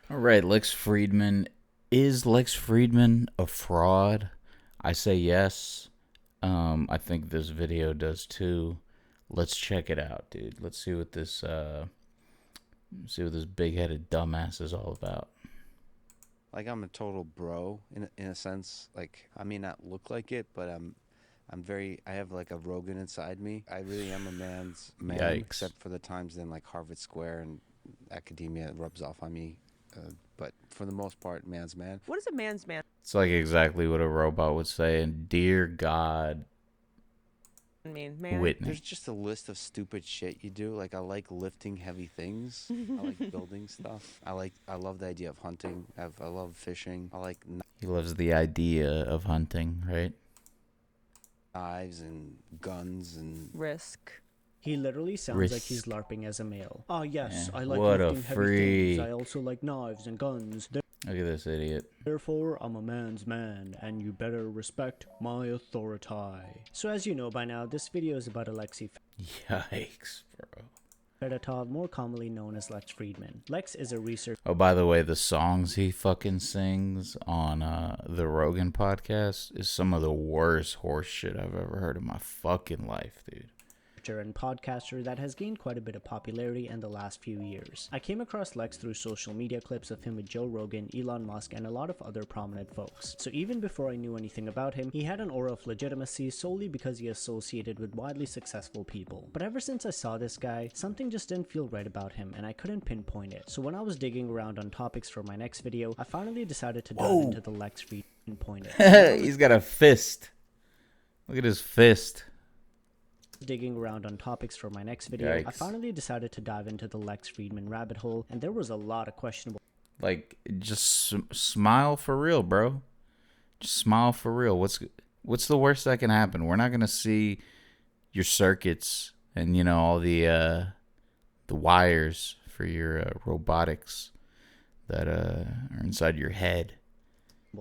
All right, Lex Fridman. Is Lex Fridman a fraud? I say yes. I think this video does too. Let's check it out, dude. Let's see what this big-headed dumbass is all about. Like I'm a total bro in a sense. Like I may not look like it, but I'm very. I have like a Rogan inside me. I really am a man's man, Yikes. except for the times in like Harvard Square and academia rubs off on me. But for the most part, man's man. What is a man's man It's like exactly what a robot would say. And dear God, mean? Man. There's Whitney. just a list of stupid shit you do. Like I like lifting heavy things. I like building stuff. I love the idea of hunting. I love fishing. I like He loves the idea of hunting, right? knives and guns and Risk. He literally sounds like he's Risk. LARPing as a male. Ah, yes, Yeah. I like What a lifting heavy things. I freak. also like knives and guns. Look at this idiot. Therefore, I'm a man's man, and you better respect my authority. So as you know by now, this video is about Alexei Yikes, bro. Fedotov, more commonly known as Lex Fridman. Lex is a researcher Oh, by the way, the songs he fucking sings on the Rogan podcast is some of the worst horse shit I've ever heard in my fucking life, dude. and podcaster that has gained quite a bit of popularity in the last few years. I came across Lex through social media clips of him with Joe Rogan, Elon Musk, and a lot of other prominent folks. So even before I knew anything about him, he had an aura of legitimacy solely because he associated with widely successful people. But ever since I saw this guy, something just didn't feel right about him, and I couldn't pinpoint it. So when I was digging around on topics for my next video, I finally decided to dive into the Lex Fridman point. He's got a fist. Look at his fist. Digging around on topics for my next video, I Yikes. finally decided to dive into the Lex Fridman rabbit hole, and there was a lot of questionable Like, just smile for real, bro. Just smile for real. What's the worst that can happen? We're not gonna see your circuits and all the wires for your robotics that are inside your head.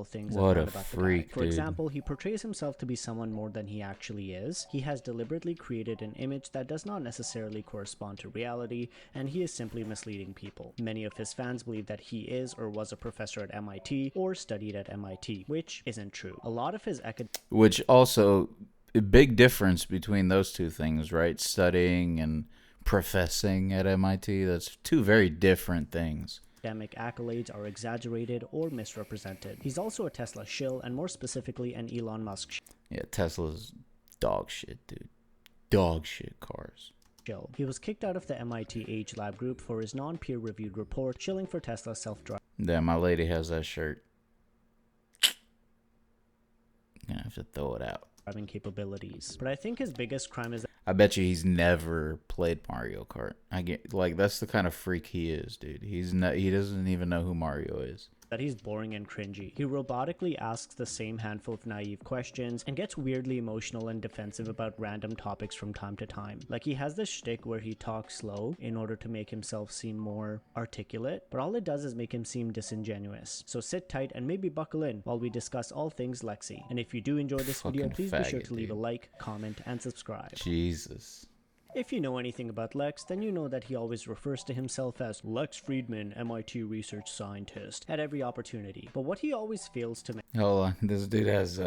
things What I a found about freak, the guy. For dude. example, he portrays himself to be someone more than he actually is. He has deliberately created an image that does not necessarily correspond to reality, and he is simply misleading people. Many of his fans believe that he is or was a professor at MIT or studied at MIT, which isn't true. A lot of his Which also a big difference between those two things, right? Studying and professing at MIT. That's two very different things. academic accolades are exaggerated or misrepresented. He's also a Tesla shill, and more specifically an Elon Musk Yeah, Tesla's dog shit, dude. Dog shit cars. shill. He was kicked out of the MIT Age Lab group for his non-peer-reviewed report shilling for Tesla's self-driving Damn, my lady has that shirt. Gonna have to throw it out. capabilities. But I think his biggest crime is I bet you he's never played Mario Kart. I get like that's the kind of freak he is, dude. He doesn't even know who Mario is. that he's boring and cringy. He robotically asks the same handful of naive questions and gets weirdly emotional and defensive about random topics from time to time. Like he has this shtick where he talks slow in order to make himself seem more articulate, but all it does is make him seem disingenuous. So sit tight and maybe buckle in while we discuss all things Lexi. And if you do enjoy this video, Fucking please be sure faggot, to leave a dude. like, comment, and subscribe. Jesus. If you know anything about Lex, then you know that he always refers to himself as Lex Fridman, MIT research scientist, at every opportunity. But what he always fails to Hold on. This dude has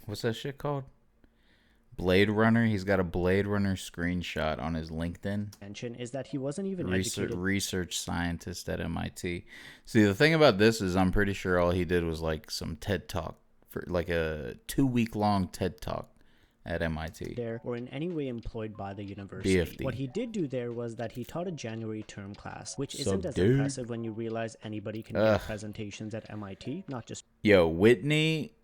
what's that shit called? Blade Runner. He's got a Blade Runner screenshot on his LinkedIn. mention is that he wasn't even Research scientist at MIT. See, the thing about this is I'm pretty sure all he did was like some TED Talk for like a 2-week long TED Talk at MIT. there or in any way employed by the university. BFD. What he did do there was that he taught a January term class, which So, isn't as dude. impressive when you realize anybody can Ugh. give presentations at MIT, not just Yo, Whitney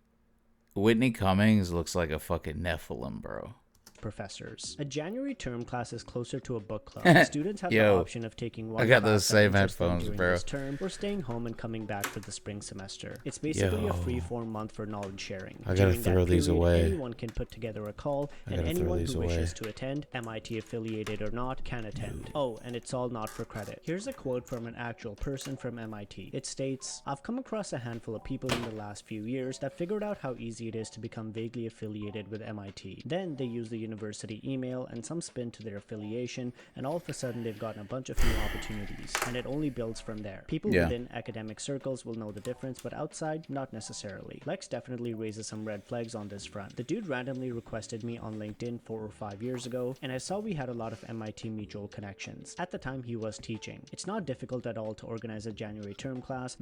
Cummings looks like a fucking Nephilim, bro. professors. A January term class is closer to a book club. Students have the Yo, option of taking one I got those class that same interests them headphones, during bro. this term, or staying home and coming back for the spring semester. It's basically Yo. a free-form month for knowledge sharing. I gotta During that throw these period, away. Anyone can put together a call, I and gotta throw anyone these who away. wishes to attend, MIT affiliated or not, can attend. Oh, and it's all not for credit. Here's a quote from an actual person from MIT. It states, "I've come across a handful of people in the last few years that figured out how easy it is to become vaguely affiliated with MIT. Then they use the University email and some spin to their affiliation, and all of a sudden they've gotten a bunch of new opportunities, and it only builds from there. People within academic circles will know the difference, but outside, not necessarily. Lex definitely raises some red flags on this front. The dude randomly requested me on LinkedIn 4 or 5 years ago, and I saw we had a lot of MIT mutual connections. At the time, he was teaching. It's not difficult at all to organize a January term class.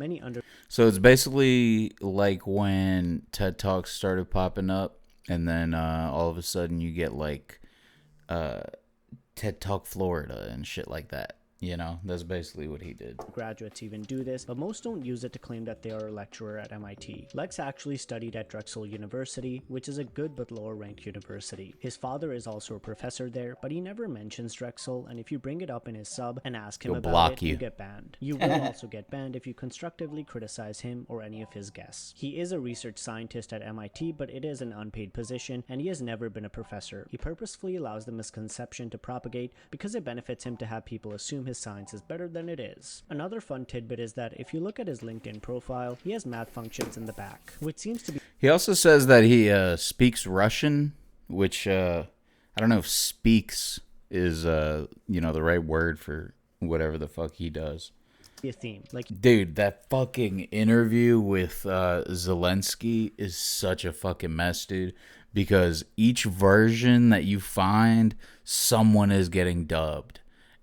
So it's basically like when TED Talks started popping up, and then all of a sudden you get like TED Talk Florida and shit like that. You know, that's basically what he did. Graduates even do this, but most don't use it to claim that they are a lecturer at MIT. Lex actually studied at Drexel University, which is a good but lower ranked university. His father is also a professor there, but he never mentions Drexel, and if you bring it up in his sub and ask him about it, you get banned. You will also get banned if you constructively criticize him or any of his guests. He is a research scientist at MIT, but it is an unpaid position, and he has never been a professor. He purposefully allows the misconception to propagate because it benefits him to have people assume his science is better than it is. Another fun tidbit is that if you look at his LinkedIn profile, he has math functions in the back, which seems to be... He also says that he speaks Russian, which I don't know if speaks is the right word for whatever the fuck he does. A theme. Dude, that fucking interview with Zelensky is such a fucking mess, dude, because each version that you find, someone is getting dubbed,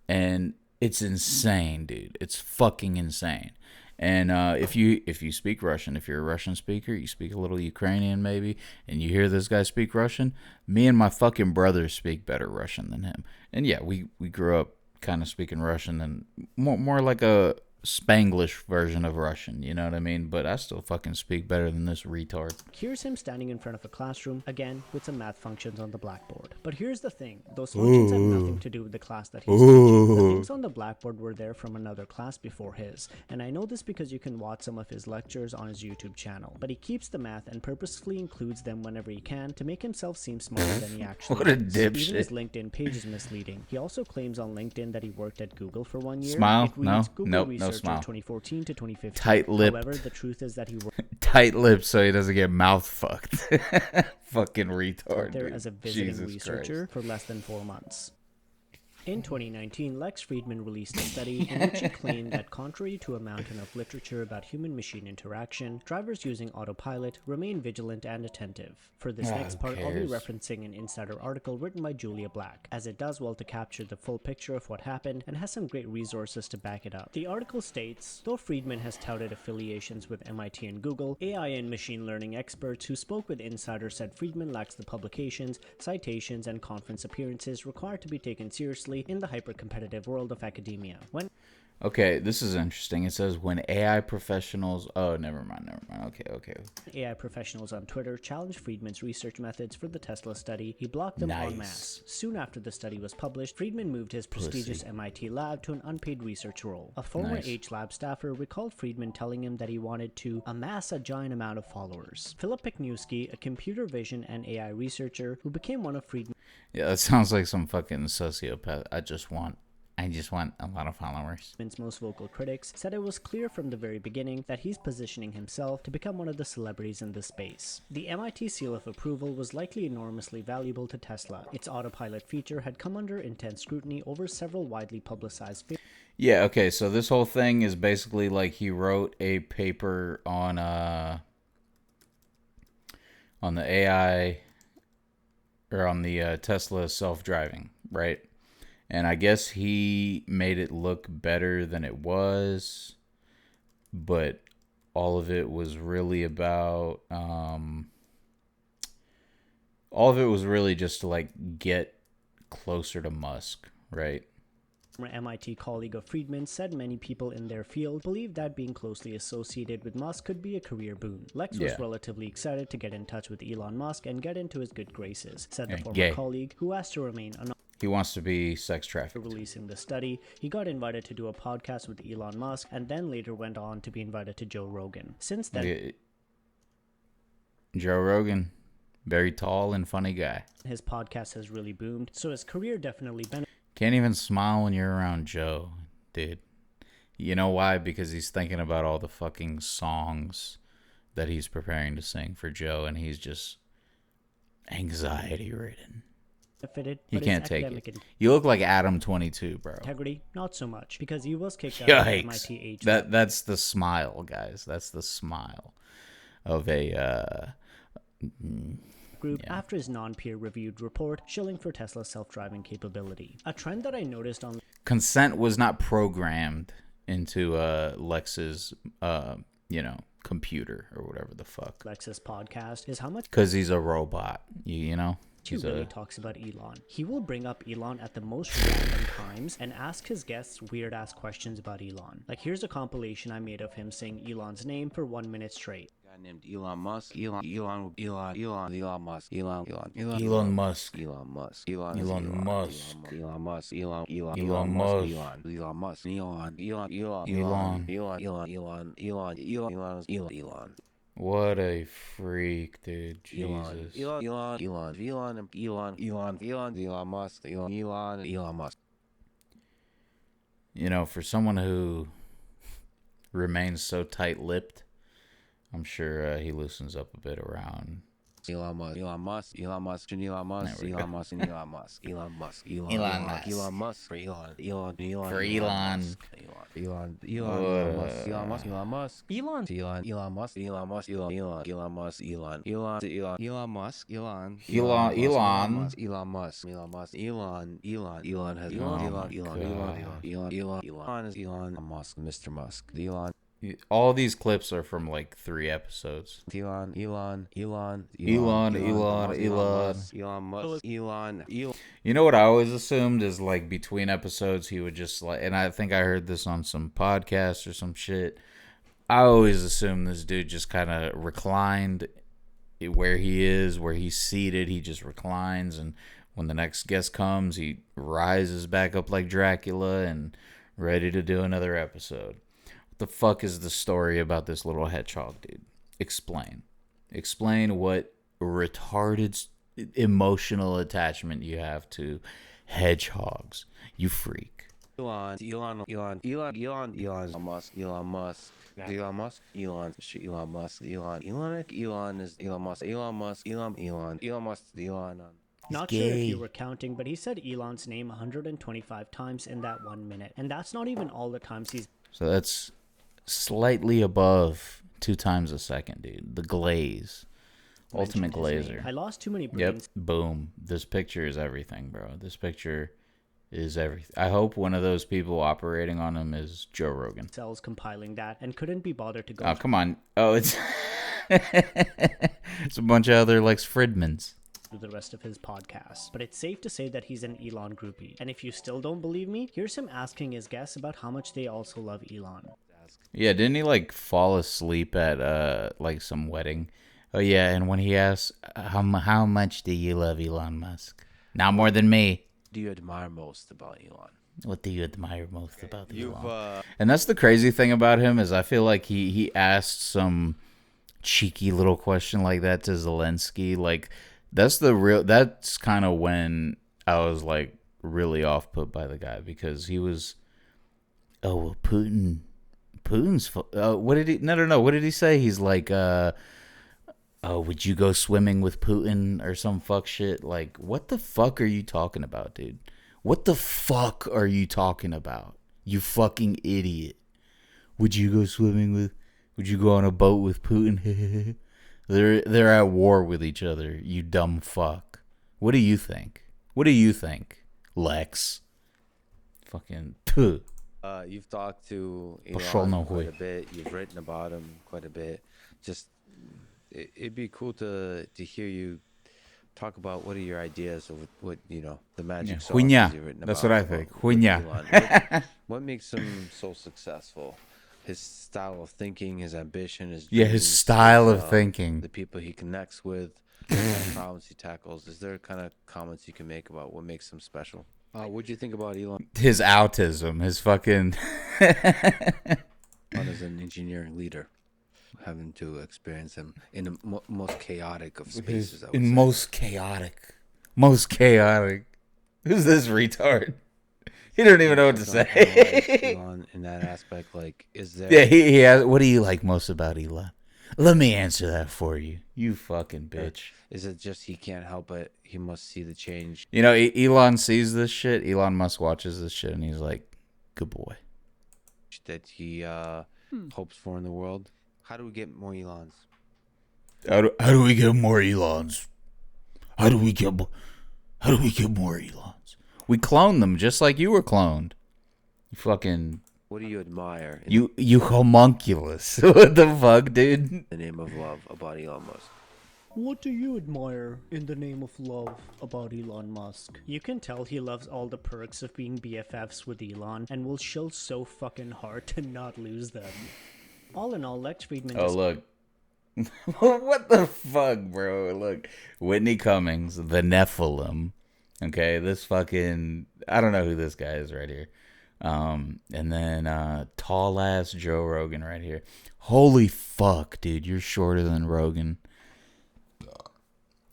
and it's insane, dude. It's fucking insane. And if you speak Russian, if you're a Russian speaker, you speak a little Ukrainian maybe, and you hear this guy speak Russian, me and my fucking brother speak better Russian than him. And yeah, we grew up kind of speaking Russian and more like a Spanglish version of Russian, you know what I mean? But I still fucking speak better than this retard. Here's him standing in front of a classroom, again, with some math functions on the blackboard. But here's the thing, those functions have nothing to do with the class that he's teaching. The things on the blackboard were there from another class before his, and I know this because you can watch some of his lectures on his YouTube channel. But he keeps the math and purposefully includes them whenever he can to make himself seem smarter than he actually What a is. dipshit. Even his LinkedIn page is misleading. He also claims on LinkedIn that he worked at Google for 1 year. Smile? It reads No. Google Nope. Researcher No smile. 2014 to 2015. Tight-lipped. However, the truth is that he worked Tight-lipped so he doesn't get mouth fucked. Fucking retard, there dude. as a visiting Jesus researcher Christ. for less than 4 months. In 2019, Lex Fridman released a study in which he claimed that contrary to a mountain of literature about human-machine interaction, drivers using autopilot remain vigilant and attentive. For this next part, I'll be referencing an insider article written by Julia Black, as it does well to capture the full picture of what happened and has some great resources to back it up. The article states, though Fridman has touted affiliations with MIT and Google, AI and machine learning experts who spoke with insiders said Fridman lacks the publications, citations, and conference appearances required to be taken seriously in the hyper-competitive world of academia. Okay, this is interesting. It says when AI professionals... Oh, never mind. Okay. AI professionals on Twitter challenged Fridman's research methods for the Tesla study. He blocked them en masse. Soon after the study was published, Fridman moved his prestigious MIT lab to an unpaid research role. A former H-Lab staffer recalled Fridman telling him that he wanted to amass a giant amount of followers. Philip Picniewski, a computer vision and AI researcher who became one of Fridman's... Yeah, that sounds like some fucking sociopath. I just want a lot of followers. Most vocal critics said it was clear from the very beginning that he's positioning himself to become one of the celebrities in this space. The MIT seal of approval was likely enormously valuable to Tesla. Its autopilot feature had come under intense scrutiny over several widely publicized... Yeah, okay, so this whole thing is basically like he wrote a paper on the AI, or on the Tesla self-driving, right? And I guess he made it look better than it was, but all of it was really about, all of it was really just to like get closer to Musk, right? Former MIT colleague of Fridman said many people in their field believe that being closely associated with Musk could be a career boon. Lex was relatively excited to get in touch with Elon Musk and get into his good graces, said the former colleague, who asked to remain anonymous. He wants to be sex trafficked. Releasing the study, he got invited to do a podcast with Elon Musk and then later went on to be invited to Joe Rogan. Since then, Joe Rogan, very tall and funny guy. His podcast has really boomed, so his career definitely benefited. Can't even smile when you're around Joe, dude. You know why? Because he's thinking about all the fucking songs that he's preparing to sing for Joe, and he's just anxiety-ridden. benefited, He but his can't take academic it. You look like Adam 22, bro. integrity, not so much, because he was kicked out of Yikes. MIT That's the smile, guys. That's the smile of a group after his non-peer reviewed report shilling for Tesla's self-driving capability. A trend that I noticed on consent was not programmed into Lex's computer or whatever the fuck. Lex's podcast is how much Because he's a robot, you know? he really talks about Elon. He will bring up Elon at the most random times and ask his guests weird-ass questions about Elon. Like, here's a compilation I made of him saying Elon's name for 1 minute straight. Named Elon Musk, Elon Musk, Elon Musk, Elon Musk, Elon Musk, Elon Musk, Elon Musk, Elon Musk, Elon Elon Musk, Elon. What a freak, dude. Jesus. Elon Musk. You know, for someone who remains so tight-lipped, I'm sure he loosens up a bit around. Elon Musk, Elon Musk, Elon Musk, Elon Musk, Elon Musk, Elon Musk, Elon Musk, Elon Musk. Elon Musk for Elon, Elon, For Elon. Elon Musk, Elon Musk, Elon Musk, Elon Musk, Elon Musk, Elon Musk, Elon Musk, Elon has Elon is Elon Musk, Mr. Musk, Elon. All these clips are from like 3 episodes. Elon. You know what I always assumed is like between episodes he would just like, and I think I heard this on some podcast or some shit. I always assumed this dude just kind of reclined where he is, where he's seated. He just reclines, and when the next guest comes, he rises back up like Dracula and ready to do another episode. The fuck is the story about this little hedgehog, dude? Explain what retarded emotional attachment you have to hedgehogs, you freak. Elon Musk, Elon Musk, Not sure if you were counting, but he said Elon's name 125 times in that 1 minute. And that's not even all the times he's... So that's slightly above 2 times a second, dude. The glaze. Ultimate glazer. I lost too many Yep. brains. Boom. This picture is everything, bro. This picture is everything. I hope one of those people operating on him is Joe Rogan. Cells compiling that and couldn't be bothered to go Oh, come on. Oh, it's... it's a bunch of other Lex Fridmans. through the rest of his podcasts. But it's safe to say that he's an Elon groupie. And if you still don't believe me, here's him asking his guests about how much they also love Elon. Yeah, didn't he like fall asleep at like some wedding? Oh yeah, and when he asked how much do you love Elon Musk? Not more than me. do you admire most about Elon? What do you admire most about Elon? And that's the crazy thing about him is I feel like he asked some cheeky little question like that to Zelensky. Like that's kind of when I was like really off put by the guy because he was, oh well, Putin's what did he no what did he say? He's like oh, would you go swimming with Putin or some fuck shit? Like, what the fuck are you talking about, dude? What the fuck are you talking about? You fucking idiot. Would you go on a boat with Putin? They're at war with each other, you dumb fuck. What do you think? Lex? Fucking puh. You've talked to Elon quite a bit. You've written about him quite a bit. Just it'd be cool to hear you talk about what are your ideas of what the magic sauce you've written about. That's what I think. What makes him so successful? His style of thinking, his ambition, his style of thinking, the people he connects with, the problems he tackles. Is there kind of comments you can make about what makes him special? What do you think about Elon? His autism, his fucking. As an engineering leader, having to experience him in the most chaotic of spaces. Most chaotic. Who's this retard? He don't even know what to say. Elon, in that aspect, like, is there? Yeah, he has. What do you like most about Elon? Let me answer that for you. You fucking bitch. Is it just he can't help it? He must see the change. You know, Elon sees this shit. Elon Musk watches this shit, and he's like, "Good boy." That he hopes for in the world. How do we get more Elons? How do we get more Elons? How do we get more Elons? We clone them just like you were cloned. You fucking. What do you admire? You homunculus. What the fuck, dude? In the name of love about Elon Musk. What do you admire in the name of love about Elon Musk? You can tell he loves all the perks of being BFFs with Elon and will shill so fucking hard to not lose them. All in all, Lex Fridman Oh, look. What the fuck, bro? Look. Whitney Cummings, the Nephilim. Okay, this fucking... I don't know who this guy is right here. And then tall-ass Joe Rogan right here. Holy fuck, dude. You're shorter than Rogan.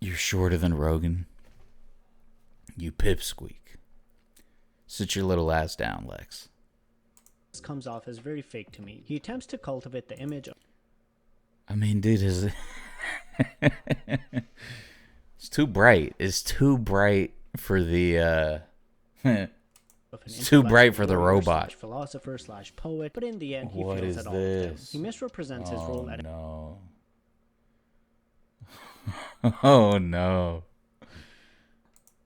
You're shorter than Rogan. You pipsqueak. Sit your little ass down, Lex. This comes off as very fake to me. He attempts to cultivate the image of... I mean, dude, it's too bright. It's too bright for the it's too bright for the robot. Philosopher / poet, but in the end, he What fails is at all of them. this? He misrepresents his role at no. Oh no.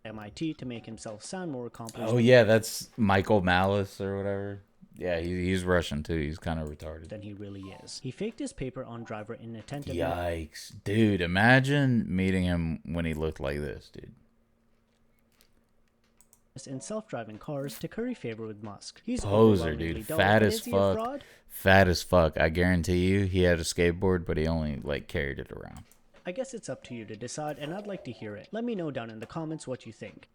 MIT to make himself sound more accomplished. Oh yeah, that's Michael Malice or whatever. Yeah, he's Russian too. He's kind of retarded. Than he really is. He faked his paper on driver inattentive. Yikes, dude! Imagine meeting him when he looked like this, dude. In self-driving cars to curry favor with Musk. He's poser, dude. Fat as fuck. Fraud? Fat as fuck. I guarantee you, he had a skateboard, but he only like carried it around. I guess it's up to you to decide, and I'd like to hear it. Let me know down in the comments what you think.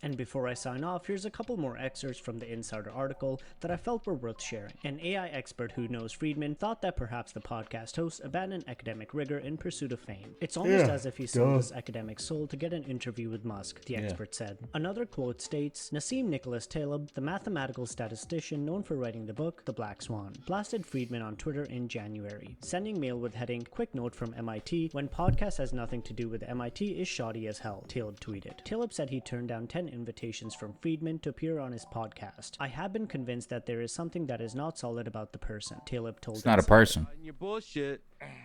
And before I sign off, here's a couple more excerpts from the Insider article that I felt were worth sharing. An AI expert who knows Fridman thought that perhaps the podcast host abandoned academic rigor in pursuit of fame. It's almost as if he sold his academic soul to get an interview with Musk, the expert said. Another quote states, Nassim Nicholas Taleb, the mathematical statistician known for writing the book The Black Swan, blasted Fridman on Twitter in January, sending mail with heading, quick note from MIT, when podcast has nothing to do with MIT is shoddy as hell, Taleb tweeted. Taleb said he turned down 10 invitations from Fridman to appear on his podcast. I have been convinced that there is something that is not solid about the person, Taleb told us. It's not a person. Your bullshit,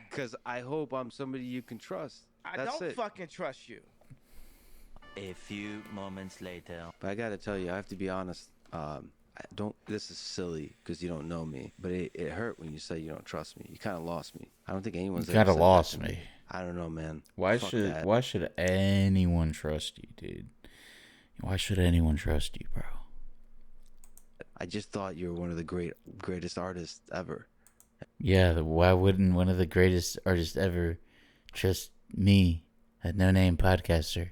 because I hope I'm somebody you can trust. I don't fucking trust you. A few moments later. But I gotta tell you, I have to be honest. This is silly because you don't know me, but it hurt when you say you don't trust me. You kind of lost me. I don't think anyone's You kind of lost me. I don't know, man. Why should anyone trust you, dude? Why should anyone trust you, bro? I just thought you were one of the greatest artists ever. Yeah, why wouldn't one of the greatest artists ever trust me, a no-name podcaster?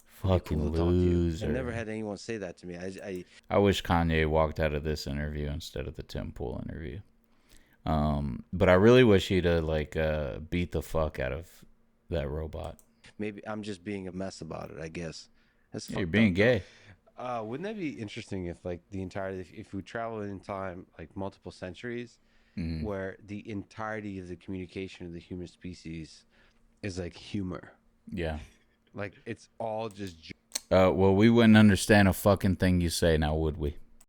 Fucking loser. I've never had anyone say that to me. I wish Kanye walked out of this interview instead of the Tim Pool interview. But I really wish he'd beat the fuck out of that robot. Maybe I'm just being a mess about it, I guess. Yeah, you're being gay. Wouldn't that be interesting if if we travel in time like multiple centuries, where the entirety of the communication of the human species is like humor? Yeah. Like it's all just. Well, we wouldn't understand a fucking thing you say now, would we?